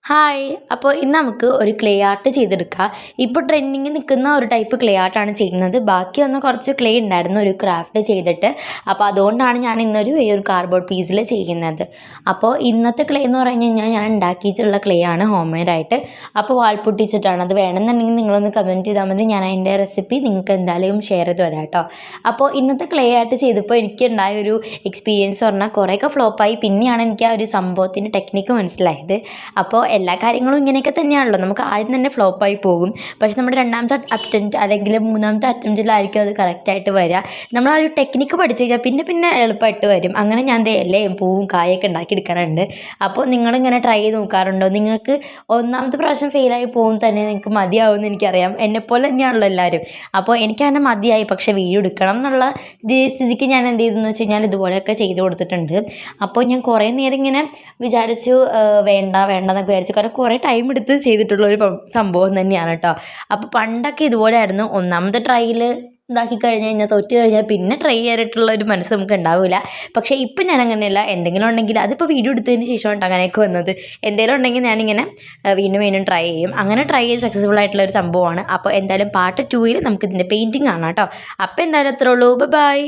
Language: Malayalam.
ഹായ്! അപ്പോൾ ഇന്ന് നമുക്ക് ഒരു ക്ലേ ആർട്ട് ചെയ്തെടുക്കാം. ഇപ്പോൾ ട്രെൻഡിങ്ങിൽ നിൽക്കുന്ന ഒരു ടൈപ്പ് ക്ലേ ആർട്ടാണ് ചെയ്യുന്നത്. ബാക്കി വന്ന കുറച്ച് ക്ലേ ഉണ്ടായിരുന്നു ഒരു ക്രാഫ്റ്റ് ചെയ്തിട്ട്. അപ്പോൾ അതുകൊണ്ടാണ് ഞാൻ ഈ ഒരു കാർഡ്ബോർഡ് പീസിൽ ചെയ്യുന്നത്. അപ്പോൾ ഇന്നത്തെ ക്ലേ എന്ന് പറഞ്ഞു കഴിഞ്ഞാൽ ഞാൻ ഉണ്ടാക്കിയിട്ടുള്ള ക്ലേ ആണ് ഹോം മെയ്ഡായിട്ട്. അപ്പോൾ വാൾപൊട്ടിച്ചിട്ടാണ്. അത് വേണമെന്നുണ്ടെങ്കിൽ നിങ്ങളൊന്ന് കമൻറ്റ് ചെയ്താൽ മതി. ഞാൻ അതിൻ്റെ റെസിപ്പി നിങ്ങൾക്ക് എന്തായാലും ഷെയർ ചെയ്ത് തരാം കേട്ടോ. അപ്പോൾ ഇന്നത്തെ ക്ലേ ആർട്ട് ചെയ്തപ്പോൾ എനിക്കുണ്ടായ ഒരു എക്സ്പീരിയൻസ് പറഞ്ഞാൽ കുറേയൊക്കെ ഫ്ലോപ്പായി. പിന്നെയാണ് എനിക്ക് ആ ഒരു സംഭവത്തിൻ്റെ ടെക്നിക്ക് മനസ്സിലായത്. അപ്പോൾ എല്ലാ കാര്യങ്ങളും ഇങ്ങനെയൊക്കെ തന്നെയാണല്ലോ. നമുക്ക് ആദ്യം തന്നെ ഫ്ലോപ്പായി പോകും. പക്ഷെ നമ്മുടെ രണ്ടാമത്തെ അറ്റംപ്റ്റ് അല്ലെങ്കിൽ മൂന്നാമത്തെ അറ്റംപ്റ്റിലായിരിക്കും അത് കറക്റ്റായിട്ട് വരിക. നമ്മൾ ആ ഒരു ടെക്നിക്ക് പഠിച്ചു കഴിഞ്ഞാൽ പിന്നെ എളുപ്പമായിട്ട് വരും. അങ്ങനെ ഞാൻ ഇലയും പൂവും കായൊക്കെ ഉണ്ടാക്കിയെടുക്കാറുണ്ട്. അപ്പോൾ നിങ്ങളിങ്ങനെ ട്രൈ ചെയ്ത് നോക്കാറുണ്ടോ? നിങ്ങൾക്ക് ഒന്നാമത്തെ പ്രാവശ്യം ഫെയിലായി പോകും തന്നെ നിങ്ങൾക്ക് മതിയാവുമെന്ന് എനിക്കറിയാം. എന്നെപ്പോലെ തന്നെയാണല്ലോ എല്ലാവരും. അപ്പോൾ എനിക്കങ്ങനെ മതിയായി. പക്ഷേ വീഡിയോ എടുക്കണം എന്നുള്ള സ്ഥിതിക്ക് ഞാൻ എന്ത് ചെയ്തെന്ന് വെച്ച് കഴിഞ്ഞാൽ ഇതുപോലെയൊക്കെ ചെയ്ത് കൊടുത്തിട്ടുണ്ട്. അപ്പോൾ ഞാൻ കുറേ നേരം ഇങ്ങനെ വിചാരിച്ചു വേണ്ടെന്നൊക്കെ വിചാരിച്ചു. കാരണം കുറേ ടൈം എടുത്ത് ചെയ്തിട്ടുള്ളൊരു സംഭവം തന്നെയാണ് കേട്ടോ. അപ്പോൾ പണ്ടൊക്കെ ഇതുപോലെ ആയിരുന്നു. ഒന്നാമത്തെ ട്രൈയിൽ ഇതാക്കി കഴിഞ്ഞ് കഴിഞ്ഞാൽ തോറ്റ് കഴിഞ്ഞാൽ പിന്നെ ട്രൈ ചെയ്യാനായിട്ടുള്ള ഒരു മനസ്സ് നമുക്ക് ഉണ്ടാവില്ല. പക്ഷേ ഇപ്പം ഞാൻ അങ്ങനെയല്ല. എന്തെങ്കിലും ഉണ്ടെങ്കിൽ അതിപ്പോൾ വീഡിയോ എടുത്തതിന് ശേഷമാണ് അങ്ങനെയൊക്കെ വന്നത്. എന്തെങ്കിലും ഉണ്ടെങ്കിൽ ഞാനിങ്ങനെ വീണ്ടും ട്രൈ ചെയ്യും. അങ്ങനെ ട്രൈ ചെയ്ത് സക്സസ്ഫുൾ ആയിട്ടുള്ള ഒരു സംഭവമാണ്. അപ്പോൾ എന്തായാലും പാർട്ട് 2 നമുക്കിതിൻ്റെ പെയിൻറ്റിങ് കാണാം കേട്ടോ. അപ്പോൾ എന്തായാലും അത്രേ ഉള്ളൂ. ബൈ.